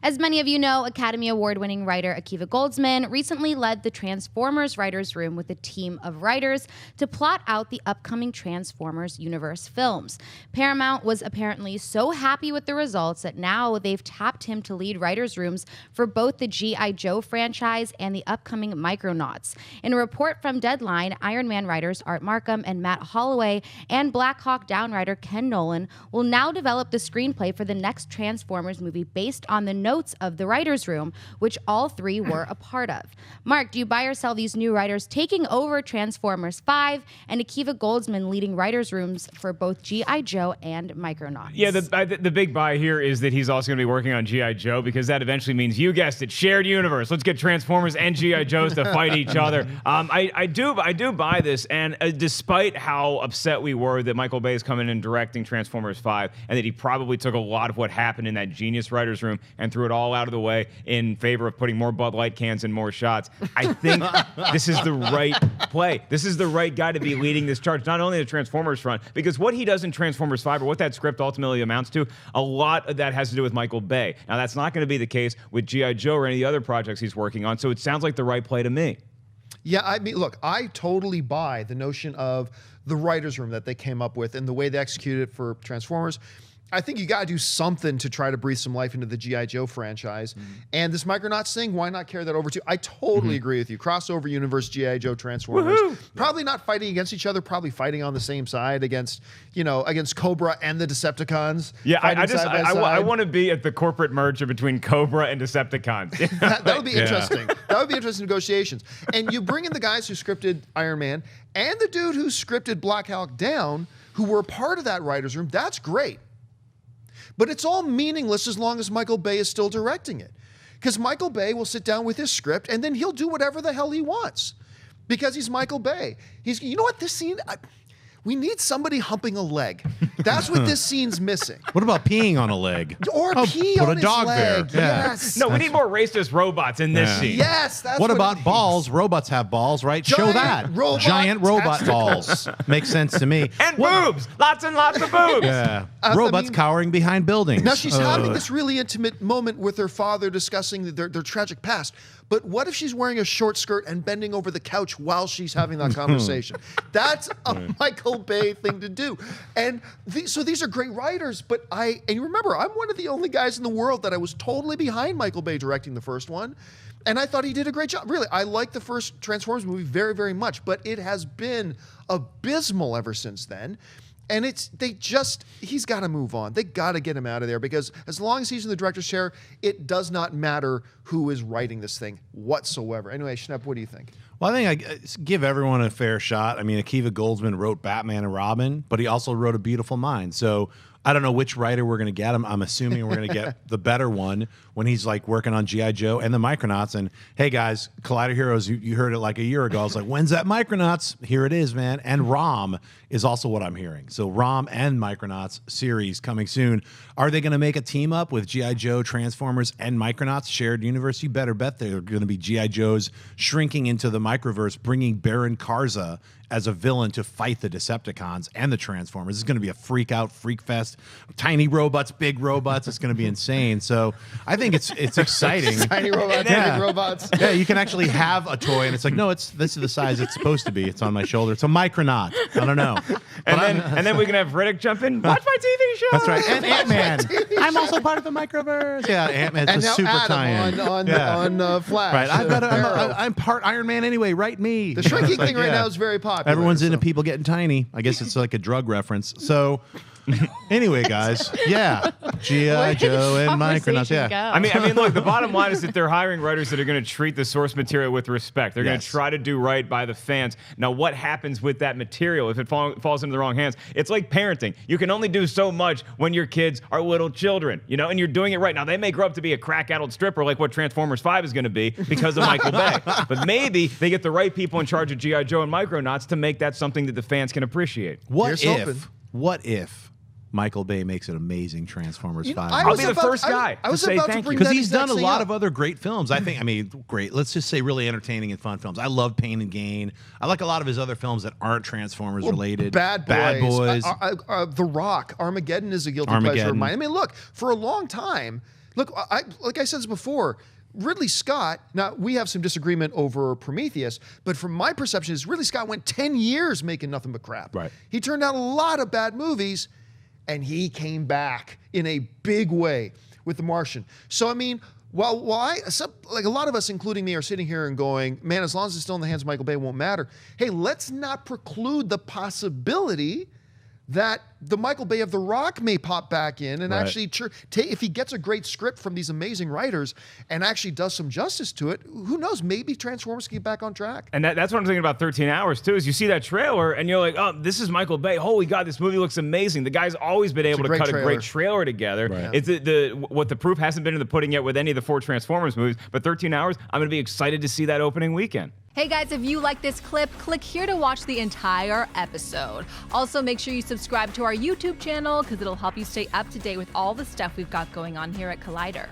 As many of you know, Academy Award-winning writer Akiva Goldsman recently led the Transformers writers' room with a team of writers to plot out the upcoming Transformers universe films. Paramount was apparently so happy with the results that now they've tapped him to lead writers' rooms for both the G.I. Joe franchise and the upcoming Micronauts. In a report from Deadline, Iron Man writers Art Marcum and Matt Holloway and Black Hawk Down writer Ken Nolan will now develop the screenplay for the next Transformers movie based on the notes of the writers' room, which all three were a part of. Mark, do you buy or sell these new writers taking over Transformers 5 and Akiva Goldsman leading writers' rooms for both G.I. Joe and Micronauts? Yeah, the big buy here is that he's also going to be working on G.I. Joe, because that eventually means, you guessed it, shared universe. Let's get Transformers and G.I. Joes to fight each other. I do buy this, and despite how upset we were that Michael Bay is coming in and directing Transformers 5, and that he probably took a lot of what happened in that genius writers' room and threw it all out of the way in favor of putting more Bud Light cans and more shots, I think this is the right play. This is the right guy to be leading this charge, not only the Transformers front, because what he does in Transformers 5, or what that script ultimately amounts to, a lot of that has to do with Michael Bay. Now, that's not going to be the case with G.I. Joe or any of the other projects he's working on, so it sounds like the right play to me. Yeah, I mean, look, I totally buy the notion of the writer's room that they came up with and the way they executed it for Transformers. I think you got to do something to try to breathe some life into the G.I. Joe franchise. And this Micronauts thing, why not carry that over too? I totally agree with you. Crossover universe, G.I. Joe, Transformers. Probably not fighting against each other, probably fighting on the same side against, against Cobra and the Decepticons. Yeah, I want to be at the corporate merger between Cobra and Decepticons. that would be interesting. That would be interesting negotiations. And you bring in the guys who scripted Iron Man and the dude who scripted Black Hawk Down, who were part of that writer's room. That's great. But it's all meaningless as long as Michael Bay is still directing it. Because Michael Bay will sit down with his script and then he'll do whatever the hell he wants. Because he's Michael Bay. You know what, this scene, we need somebody humping a leg. That's what this scene's missing. What about peeing on a leg? Or pee on his leg. There. Yeah. Yes. No, we need more racist robots in this scene. Yes, that's what about balls? Robots have balls, right? Show that. Giant robot balls. Makes sense to me. And boobs. Lots and lots of boobs. Yeah. Robots cowering behind buildings. Now she's having this really intimate moment with her father discussing their tragic past. But what if she's wearing a short skirt and bending over the couch while she's having that conversation? That's a Michael Bay thing to do. And so these are great writers, but and you remember, I'm one of the only guys in the world that I was totally behind Michael Bay directing the first one. And I thought he did a great job. Really, I like the first Transformers movie very, very much, but it has been abysmal ever since then. And he's got to move on. They got to get him out of there, because as long as he's in the director's chair, it does not matter who is writing this thing whatsoever. Anyway, Schnepp, what do you think? Well, I think I give everyone a fair shot. I mean, Akiva Goldsman wrote Batman and Robin, but he also wrote A Beautiful Mind. So I don't know which writer we're going to get. I'm assuming we're going to get the better one when he's like working on G.I. Joe and the Micronauts. And hey, guys, Collider Heroes, you heard it like a year ago. I was like, when's that Micronauts? Here it is, man. And ROM is also what I'm hearing. So ROM and Micronauts series coming soon. Are they going to make a team up with G.I. Joe, Transformers, and Micronauts shared universe? You better bet they're going to be G.I. Joes shrinking into the microverse, bringing Baron Karza as a villain to fight the Decepticons and the Transformers. It's going to be a freak out, freak fest. Tiny robots, big robots. It's going to be insane. So I think it's exciting. Tiny robots, big robots. Yeah, you can actually have a toy, and it's like, no, this is the size it's supposed to be. It's on my shoulder. It's a Micronaut. I don't know. And then we can have Riddick jump in. Watch my TV show. That's right. And Ant-Man. I'm also part of the microverse. Yeah, Ant-Man's a super tie-in. on Flash. Right. I'm part Iron Man anyway. Write me. The shrinking thing right now is very popular. Everyone's into people getting tiny. I guess it's like a drug reference. So anyway, guys, yeah, G.I. Joe and Micronauts. Yeah, I mean, look, the bottom line is that they're hiring writers that are going to treat the source material with respect. They're going to try to do right by the fans. Now, what happens with that material if it falls into the wrong hands? It's like parenting. You can only do so much when your kids are little children, and you're doing it right. Now, they may grow up to be a crack-addled stripper like what Transformers 5 is going to be because of Michael Bay. But maybe they get the right people in charge of G.I. Joe and Micronauts to make that something that the fans can appreciate. What if Michael Bay makes an amazing Transformers 5? I'll be the first guy to say thank you. Because he's done a lot of other great films. Great. Let's just say really entertaining and fun films. I love Pain and Gain. I like a lot of his other films that aren't Transformers related. Bad Boys. The Rock. Armageddon is a guilty pleasure of mine. I mean, look, for a long time, Look, like I said this before, Ridley Scott, now we have some disagreement over Prometheus, but from my perception is Ridley Scott went 10 years making nothing but crap. Right. He turned out a lot of bad movies, and he came back in a big way with The Martian. So, I mean, while like a lot of us, including me, are sitting here and going, man, as long as it's still in the hands of Michael Bay, it won't matter. Hey, let's not preclude the possibility that the Michael Bay of The Rock may pop back in and actually, if he gets a great script from these amazing writers and actually does some justice to it, who knows, maybe Transformers can get back on track. And that's what I'm thinking about 13 Hours, too, is you see that trailer and you're like, oh, this is Michael Bay. Holy God, this movie looks amazing. The guy's always been able to cut a great trailer together. Right. It's what the proof hasn't been in the pudding yet with any of the 4 Transformers movies, but 13 Hours, I'm going to be excited to see that opening weekend. Hey guys, if you like this clip, click here to watch the entire episode. Also, make sure you subscribe to our YouTube channel because it'll help you stay up to date with all the stuff we've got going on here at Collider.